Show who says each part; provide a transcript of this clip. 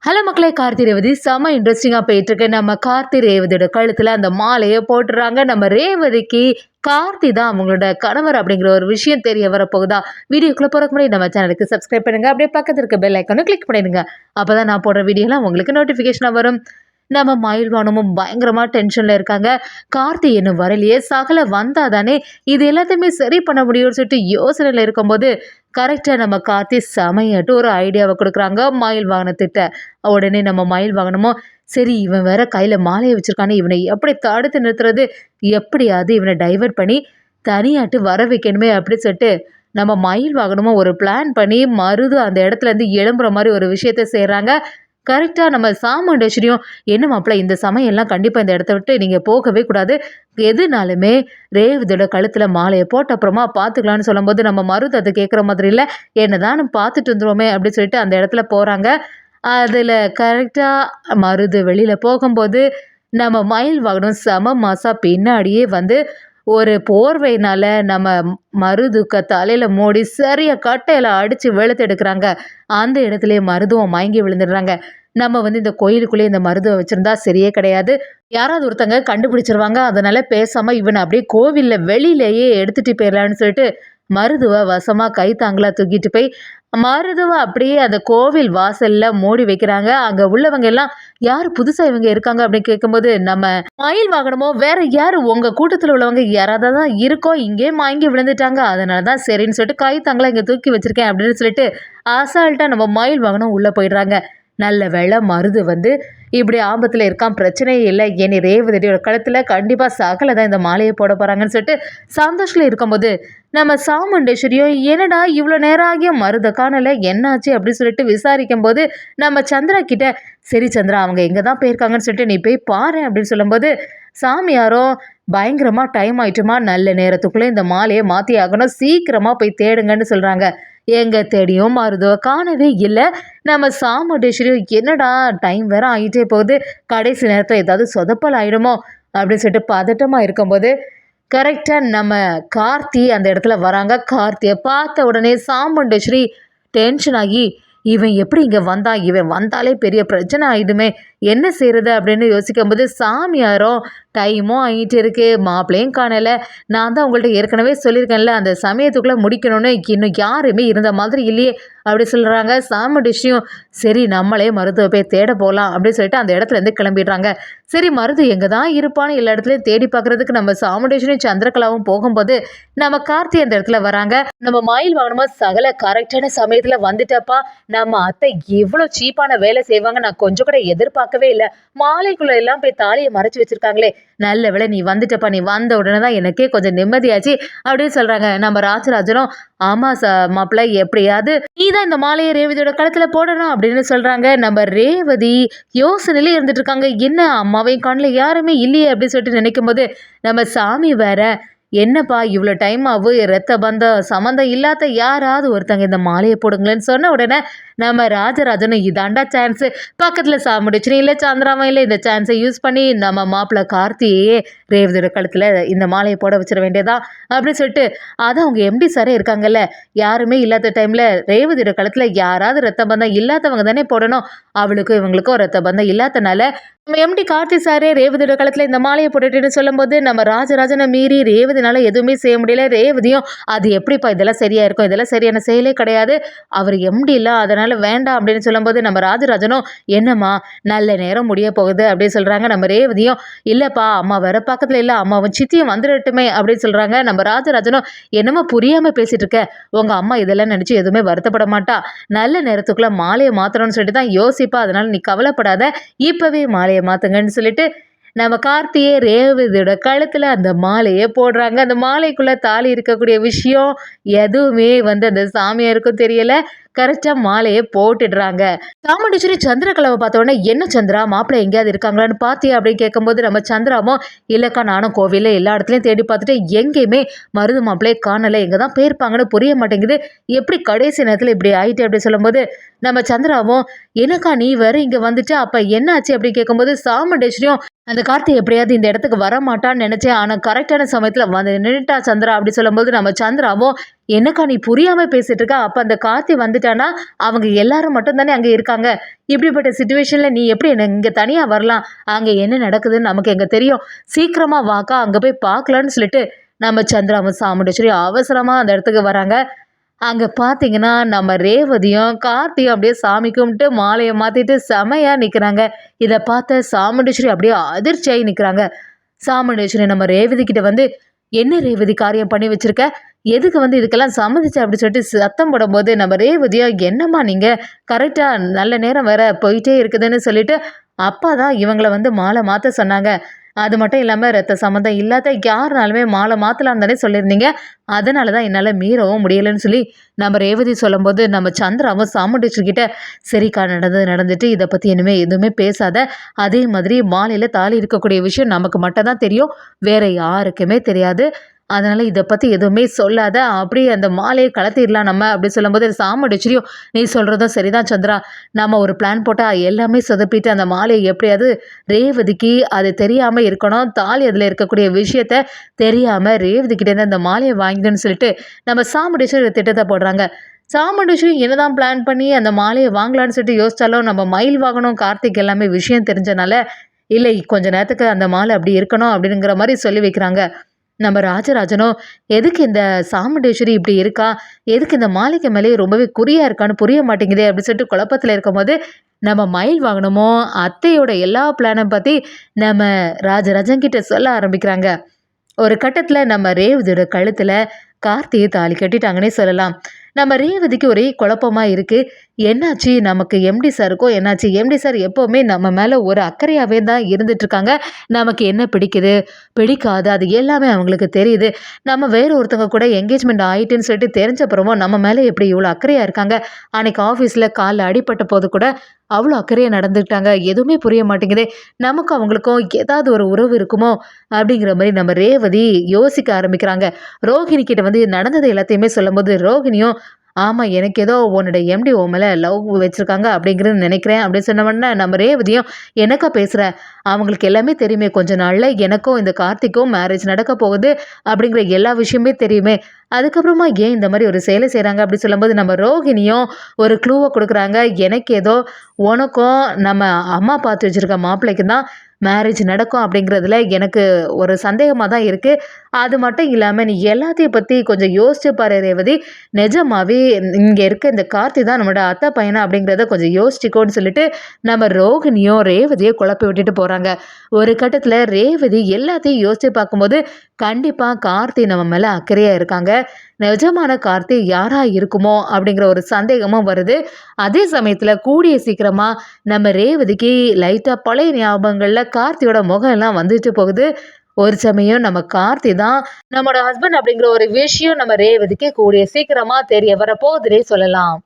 Speaker 1: Hello மக்களே, கார்த்தி ரேவதி செம இன்ட்ரெஸ்டிங்காக போயிட்டுருக்கு. நம்ம கார்த்தி ரேவதியோட கழுத்தில் அந்த மாலையை போட்டுறாங்க. நம்ம ரேவதிக்கு கார்த்தி தான் அவங்களோட கணவர் அப்படிங்கிற ஒரு விஷயம் தெரிய வரப்போகுதா. வீடியோக்குள்ளே போகிறக்கு முன்னாடி நம்ம சேனலுக்கு சப்ஸ்கிரைப் பண்ணுங்கள். அப்படியே பக்கத்தில் இருக்க பெல் ஐக்கானும் கிளிக் பண்ணிடுங்க. அப்போ தான் நான் போடுற வீடியோலாம் உங்களுக்கு நோட்டிஃபிகேஷனாக வரும். நம்ம மயில்வானமும் பயங்கரமாக டென்ஷனில் இருக்காங்க. கார்த்தி இன்னும் வரலையே, சகல வந்தால் தானே இது எல்லாத்தையுமே சரி பண்ண முடியும்னு சொல்லிட்டு யோசனையில் இருக்கும்போது கரெக்டாக நம்ம கார்த்தி செமையாட்டு ஒரு ஐடியாவை கொடுக்குறாங்க மயில் வாகனத்திட்ட. உடனே நம்ம மயில் வாகனமும் சரி, இவன் வேற கையில் மாலையை வச்சுருக்கானே, இவனை எப்படி தடுத்து நிறுத்துறது, எப்படியாவது இவனை டைவர்ட் பண்ணி தனியாட்டு வர வைக்கணுமே அப்படின்னு சொல்லிட்டு நம்ம மயில் வாகனமும் ஒரு பிளான் பண்ணி மருது அந்த இடத்துல இருந்து எழும்புற மாதிரி ஒரு விஷயத்த செய்கிறாங்க. கரெக்டாக நம்ம சாமுண்டேஸ்வரியும் என்ன மாப்பிள்ள, இந்த சமயம்லாம் கண்டிப்பாக இந்த இடத்த விட்டு நீங்கள் போகவே கூடாது, எதுனாலுமே ரேவதியோட கழுத்தில் மாலையை போட்ட அப்புறமா பார்த்துக்கலான்னு சொல்லும்போது நம்ம மருது அதை கேட்குற மாதிரி இல்லை, என்ன தான் நம்ம பார்த்துட்டு வந்துடுவோமே அப்படின்னு சொல்லிட்டு அந்த இடத்துல போகிறாங்க. அதில் கரெக்டாக மருது வெளியில் போகும்போது நம்ம மயில் வாகனம் செம மாசா பின்னாடியே வந்து ஒரு போர்வையினால் நம்ம மருதுக்க தலையில் மூடி சரியாக கட்டையில் அடித்து வெளுத்து எடுக்கிறாங்க. அந்த இடத்துலையே மருதுவம் மயங்கி விழுந்துடுறாங்க. நம்ம வந்து இந்த கோயிலுக்குள்ளேயே இந்த மருதுவை வச்சுருந்தா சரியே கிடையாது, யாராவது ஒருத்தங்க கண்டுபிடிச்சிருவாங்க, அதனால் பேசாமல் இவனை அப்படியே கோவிலில் வெளியிலேயே எடுத்துகிட்டு போயிடலான்னு சொல்லிட்டு மருதுவை வசமாக கைத்தாங்களாக தூக்கிட்டு போய் மருதுவை அப்படியே அந்த கோவில் வாசலில் மூடி வைக்கிறாங்க. அங்கே உள்ளவங்க எல்லாம் யார் புதுசாக இவங்க இருக்காங்க அப்படின்னு கேட்கும்போது நம்ம மயில் வாகனமோ வேற யார் உங்கள் கூட்டத்தில் உள்ளவங்க யாராவது தான் இருக்கோ, இங்கே மயங்கி விழுந்துட்டாங்க, அதனால தான் சரின்னு சொல்லிட்டு கைத்தாங்களாக இங்கே தூக்கி வச்சுருக்கேன் அப்படின்னு சொல்லிட்டு அசால்ட்டாக நம்ம மயில் வாகனம் உள்ளே போயிடுறாங்க. நல்ல வேளை மருது வந்து இப்படி ஆபத்தில் இருக்கான், பிரச்சனையே இல்லை, இனி ரேவதியோட கழுத்தில் கண்டிப்பாக சகல தான் இந்த மாலையை போட போகிறாங்கன்னு சொல்லிட்டு சந்தோஷத்தில் இருக்கும்போது நம்ம சாமுண்டேஸ்வரியும் என்னடா இவ்வளோ நேரம் ஆகியும் மருத காணலை, என்னாச்சு அப்படின்னு சொல்லிட்டு விசாரிக்கும் போது நம்ம சந்திரா கிட்ட சரி சந்திரா, அவங்க எங்கே தான் போயிருக்காங்கன்னு சொல்லிட்டு நீ போய் பாரு அப்படின்னு சொல்லும்போது சாமியாரும் பயங்கரமாக டைம் ஆயிட்டுமா, நல்ல நேரத்துக்குள்ளே இந்த மாலையை மாற்றி ஆகணும், சீக்கிரமாக போய் தேடுங்கன்னு சொல்கிறாங்க. எங்கே தேடியும் மருதுவ காணவே இல்லை. நம்ம சாமுண்டேஸ்வரியும் என்னடா டைம் வேற ஆகிட்டே போகுது, கடைசி நேரத்தில் ஏதாவது சொதப்பல் ஆகிடுமோ அப்படின்னு சொல்லிட்டு பதட்டமாக இருக்கும்போது கரெக்டாக நம்ம கார்த்தி அந்த இடத்துல வராங்க. கார்த்தியை பார்த்த உடனே சாமுண்டேஸ்வரி டென்ஷன் ஆகி இவன் எப்படி இங்கே வந்தான், இவன் வந்தாலே பெரிய பிரச்சனை ஆகிடுமே, என்ன செய்கிறது அப்படின்னு யோசிக்கும்போது சாமியாரும் டைமும் ஆகிட்டு இருக்கு, மாப்பிள்ளையும் காணலை, நான் தான் உங்கள்கிட்ட ஏற்கனவே சொல்லியிருக்கேன்ல அந்த சமயத்துக்குள்ளே முடிக்கணும்னு, இன்னும் யாருமே இருந்த மாதிரி இல்லையே அப்படி சொல்கிறாங்க. சாமுண்டேஸ்வரியும் சரி நம்மளே மருத்துவ போய் தேட போகலாம் அப்படின்னு சொல்லிட்டு அந்த இடத்துலேருந்து கிளம்பிடுறாங்க. சரி மருது எங்கே தான் இருப்பான்னு எல்லா இடத்துலையும் தேடி பார்க்குறதுக்கு நம்ம சாமுண்டேஸ்வரியும் சந்திரகலாவும் போகும்போது நம்ம கார்த்தி அந்த இடத்துல வராங்க. நம்ம மயில் வாகனமாக சகல கரெக்டான சமயத்தில் வந்துட்டப்பா, நம்ம அத்தை எவ்வளோ சீப்பான வேலை செய்வாங்க நான் கொஞ்சம் கூட எதிர்பார்க்கவே இல்லை, மாலைக்குள்ளே எல்லாம் போய் தாலியை மறைச்சி வச்சுருக்காங்களே, நல்ல வேலை நீ வந்துட்டப்பா, நீ வந்த உடனே தான் எனக்கே கொஞ்சம் நிம்மதியாச்சு அப்படின்னு சொல்கிறாங்க. நம்ம ராஜராஜனும் ஆமாம் மாப்பிள்ளை, எப்படியாவது நீ தான் இந்த மாலையை ரேவதியோட கழுத்தில் போடணும் அப்படின்னு சொல்கிறாங்க. நம்ம ரேவதி யோசனையிலே இருந்துட்டு இருக்காங்க, என்ன அம்மாவையும் காணல, யாருமே இல்லையே அப்படின்னு சொல்லிட்டு நினைக்கும் போது நம்ம சாமி வேற என்னப்பா இவ்வளோ டைம் ஆகும், ரத்த பந்தம் சம்மந்தம் இல்லாத யாராவது ஒருத்தங்க இந்த மாலையை போடுங்களேன்னு சொன்ன உடனே நம்ம ராஜராஜனும் இதாண்டா சான்ஸு, பக்கத்தில் சாமுடிச்சுனு இல்லை சந்திராமன் இல்லை, இந்த சான்ஸை யூஸ் பண்ணி நம்ம மாப்பிள்ளை கார்த்தியே ரேவதியோட கழுத்தில் இந்த மாலையை போட வச்சிட வேண்டியதா அப்படின்னு சொல்லிட்டு அதை அவங்க எம்டி சாரே இருக்காங்கல்ல, யாருமே இல்லாத டைமில் ரேவதியோட கழுத்தில் யாராவது ரத்த பந்தம் இல்லாதவங்க தானே போடணும், அவளுக்கும் இவங்களுக்கும் ரத்த பந்தம் இல்லாதனால நம்ம எம்டி கார்த்தி சாரே ரேவதியோட கழுத்தில் இந்த மாலையை போட்டுட்டுன்னு சொல்லும்போது நம்ம ராஜராஜனை மீறி ரேவதினால எதுவுமே செய்ய முடியல. ரேவதியும் அது எப்படிப்பா இதெல்லாம் சரியா இருக்கும், இதெல்லாம் சரியான செயலே கிடையாது, அவர் எம்டி இல்லை அதனால வேண்டாம் அப்படின்னு சொல்லும்போது நம்ம ராஜராஜனும் என்னம்மா நல்ல நேரம் முடிய போகுது அப்படின்னு சொல்றாங்க. நம்ம ரேவதியும் இல்லப்பா அம்மா வர பக்கத்துல இல்லை, அம்மாவும் சித்தியும் வந்துடட்டுமே அப்படின்னு சொல்றாங்க. நம்ம ராஜராஜனும் என்னமோ புரியாம பேசிட்டு இருக்க, உங்க அம்மா இதெல்லாம் நினைச்சு எதுவுமே வருத்தப்பட மாட்டா, நல்ல நேரத்துக்குள்ள மாலையை மாத்தணும்னு சொல்லிட்டு தான் யோசிப்பா, அதனால நீ கவலைப்படாத, இப்பவே மாலையை மாத்துங்கன்னு சொல்லிட்டு நம்ம கார்த்தியே ரேவதியோட கழுத்துல அந்த மாலையை போடுறாங்க. அந்த மாலைக்குள்ள தாலி இருக்கக்கூடிய விஷயம் எதுவுமே வந்து அந்த சாமியாருக்கும் தெரியல. கரெக்டாக மாலையை போட்டுடுறாங்க. சாமுண்டீஸ்வரி சந்திரகலாவை பார்த்த உடனே என்ன சந்திரா மாப்பிள்ளை எங்கேயாவது இருக்காங்களான்னு பார்த்தியா அப்படின்னு கேட்கும்போது நம்ம சந்திராவும் இல்லைக்கா நானும் கோவிலில் எல்லா இடத்துலையும் தேடி பார்த்துட்டு எங்கேயுமே மருது மாப்பிள்ளையை காணலை, எங்கே தான் போயிருப்பாங்கன்னு புரிய மாட்டேங்குது, எப்படி கடைசி நேரத்தில் இப்படி ஆயிட்டு அப்படின்னு சொல்லும்போது நம்ம சந்திராவும் எனக்கா நீ வேற இங்கே வந்துட்டு அப்போ என்னாச்சு அப்படின்னு கேட்கும்போது சாமுண்டேஸ்வரியும் அந்த கார்த்தி எப்படியாவது இந்த இடத்துக்கு வரமாட்டான்னு நினைச்சேன். ஆனா கரெக்டான சமயத்துல வந்து நின்னுட்டா சந்திரா அப்படி சொல்லும்போது, நம்ம சந்திராவும், "என்னக்கா நீ புரியாம பேசிட்டு இருக்க? அப்ப அந்த கார்த்தி வந்துட்டான்னா, அவங்க எல்லாரும் மட்டும் தானே அங்க இருக்காங்க. இப்படிப்பட்ட சிச்சுவேஷன்ல நீ எப்படி இங்க தனியா வரலாம்? அங்க என்ன நடக்குதுன்னு நமக்கு எங்க தெரியும். சீக்கிரமா வாக்கா, அங்க போய் பார்க்கலான்னு" சொல்லிட்டு நம்ம சந்திராவும் சாமுண்டீஸ்வரியும் அவசரமா அந்த இடத்துக்கு வராங்க. அங்க பார்த்தீங்கன்னா, நம்ம ரேவதியும், கார்த்தியும் அப்படியே சாமி கும்பிட்டு மாலைய மாத்திட்டு செமையா நிக்கிறாங்க. இத பார்த்த சாமுண்டீஸ்வரி அப்படியே அதிர்ச்சியாயி நிக்கிறாங்க. சாமுண்டீஸ்வரி நம்ம ரேவதி கிட்ட வந்து, "என்ன ரேவதி காரியம் பண்ணி வச்சிருக்க? எதுக்கு வந்து இதுக்கெல்லாம் சம்மதிச்ச?" அப்படி சொல்லிட்டு சத்தம் போடும்போது, நம்ம ரேவதியும், "என்னம்மா நீங்க? கரெக்ட்டா நல்ல நேரம் வேற போயிட்டே இருக்குதுன்னு சொல்லிட்டு, அப்பா தான் இவங்கள வந்து மாலை மாத்த சொன்னாங்க. அது மட்டும் இல்லாம ரத்த சம்மந்தம் இல்லாத யாருனாலுமே மாலை மாத்தலாம்னு தானே சொல்லியிருந்தீங்க. அதனால தான் என்னால மீறவும் முடியலன்னு" சொல்லி நம்ம ரேவதி சொல்லும்போது, நம்ம சந்திராவும் சாமுண்டீஸ்வரி கிட்ட, "சரிக்கா நடந்தது நடந்துட்டு. இத பத்தி இனிமே எதுவுமே பேசாத. அதே மாதிரி மாலையில தாலி இருக்கக்கூடிய விஷயம் நமக்கு மட்டும் தான் தெரியும். வேற யாருக்குமே தெரியாது. அதனால இத பத்தி எதுவுமே சொல்லாத. அப்படியே அந்த மாலைய கழட்டிடலாம் நம்ம" அப்படி சொல்லும்போது சாமுண்டீஸ்வரியும், "நீ சொல்றதும் சரிதான் சந்திரா. நம்ம ஒரு பிளான் போட்டா எல்லாமே சொதப்பிட்டு அந்த மாலைய எப்படியாவது ரேவதிக்கு அது தெரியாம இருக்கணும். தாலி அதுல இருக்கக்கூடிய விஷயத்த தெரியாம ரேவதி கிட்டேருந்து அந்த மாலைய வாங்கிடணும்னு" சொல்லிட்டு நம்ம சாமுண்டீஸ்வரி ஒரு திட்டத்த போடுறாங்க. சாமுண்டீஸ்வரி என்னதான் பிளான் பண்ணி அந்த மாலைய வாங்கலான்னு சொல்லிட்டு யோசிச்சாலும், நம்ம மயில் வாகனம் கார்த்திக் எல்லாமே விஷயம் தெரிஞ்சனால, "இல்லை கொஞ்ச நேரத்துக்கு அந்த மாலை அப்படி இருக்கணும்" அப்படிங்கிற மாரி சொல்லி வைக்கிறாங்க. நம்ம ராஜராஜனும், "எதுக்கு இந்த சாமுண்டீஸ்வரி இப்படி இருக்கா? எதுக்கு இந்த மாலைக்கு மேலேயே ரொம்பவே குறியா இருக்கான்னு புரிய மாட்டேங்குதே!" அப்படின்னு சொல்லிட்டு குழப்பத்துல இருக்கும்போது, நம்ம மயில் வாகனமும் அத்தையோட எல்லா பிளான பத்தி நம்ம ராஜராஜன் கிட்ட சொல்ல ஆரம்பிக்கிறாங்க. ஒரு கட்டத்துல நம்ம ரேவதியோட கழுத்துல கார்த்தியை தாலி கட்டிட்டாங்கன்னே சொல்லலாம். நம்ம ரேவதிக்கு ஒரே குழப்பமா இருக்கு. என்னாச்சு நமக்கு எம்டி சாருக்கும் என்னாச்சு? எம்டி சார் எப்பவுமே நம்ம மேல ஒரு அக்கறையாவே தான் இருந்துட்டு இருக்காங்க. நமக்கு என்ன பிடிக்குது, பிடிக்காது அது எல்லாமே அவங்களுக்கு தெரியுது. நம்ம வேற ஒருத்தவங்க கூட என்கேஜ்மெண்ட் ஆயிட்டுன்னு சொல்லிட்டு தெரிஞ்சப்புறமும் நம்ம மேல எப்படி இவ்வளோ அக்கறையா இருக்காங்க? அன்னைக்கு ஆஃபீஸ்ல கால்ல அடிபட்ட போது கூட அவ்வளோ அக்கறையா நடந்துக்கிட்டாங்க. எதுவுமே புரிய மாட்டேங்குதே! நமக்கும் அவங்களுக்கும் ஏதாவது ஒரு உறவு இருக்குமோ? அப்படிங்கிற மாரி நம்ம ரேவதி யோசிக்க ஆரம்பிக்கிறாங்க. ரோஹிணி கிட்ட வந்து நடந்தது எல்லாத்தையுமே சொல்லும்போது, ரோஹிணியும், "ஆமா எனக்கு ஏதோ உன்னோட எம்டி உன் மேல லவ் வச்சிருக்காங்க அப்படிங்கிறது நினைக்கிறேன்" அப்படின்னு சொன்ன உடனே நம்ம ரேவதியும், "என்னக்கா பேசுற? அவங்களுக்கு எல்லாமே தெரியுமே கொஞ்ச நாள்ல எனக்கும் இந்த கார்த்திக்கும் மேரேஜ் நடக்க போகுது அப்படிங்கிற எல்லா விஷயமே தெரியுமே. அதுக்கப்புறமா ஏன் இந்த மாரி ஒரு செயலை செய்றாங்க?" அப்படி சொல்லும்போது நம்ம ரோஹிணியும் ஒரு க்ளூவ குடுக்குறாங்க. "எனக்கு ஏதோ உனக்கும் நம்ம அம்மா பார்த்து வச்சிருக்க மாப்பிள்ளைக்கும் தான் மேரேஜ் நடக்கும் அப்படிங்கிறதுல எனக்கு ஒரு சந்தேகமா தான் இருக்கு. அது மட்டும் இல்லாம நீ எல்லாத்தையும் பத்தி கொஞ்சம் யோசிச்சு பாரு ரேவதி. நிஜமாவே இங்க இருக்க இந்த கார்த்தி தான் நம்மளோட அத்தை பையனா அப்படிங்கிறத கொஞ்சம் யோசிச்சுக்கோன்னு" சொல்லிட்டு நம்ம ரோகிணியும் ரேவதிய குழப்பி விட்டுட்டு போறாங்க. ஒரு கட்டத்துல ரேவதி எல்லாத்தையும் யோசிச்சு பார்க்கும்போது, கண்டிப்பா கார்த்தி நம்ம மேல அக்கறையா இருக்காங்க. நிஜமான கார்த்தி யாரா இருக்குமோ அப்படிங்கிற ஒரு சந்தேகமும் வருது. அதே சமயத்துல கூடிய சீக்கிரமா நம்ம ரேவதிக்கு லைட்டா பழைய ஞாபகங்கள்ல கார்த்தியோட முகம் எல்லாம் வந்துட்டு போகுது. ஒரு சமயம் நம்ம கார்த்தி தான் நம்மளோட ஹஸ்பண்ட் அப்படிங்கிற ஒரு விஷயம் நம்ம ரேவதிக்கு கூடிய சீக்கிரமா தெரிய வரப்போகுதுன்னே சொல்லலாம்.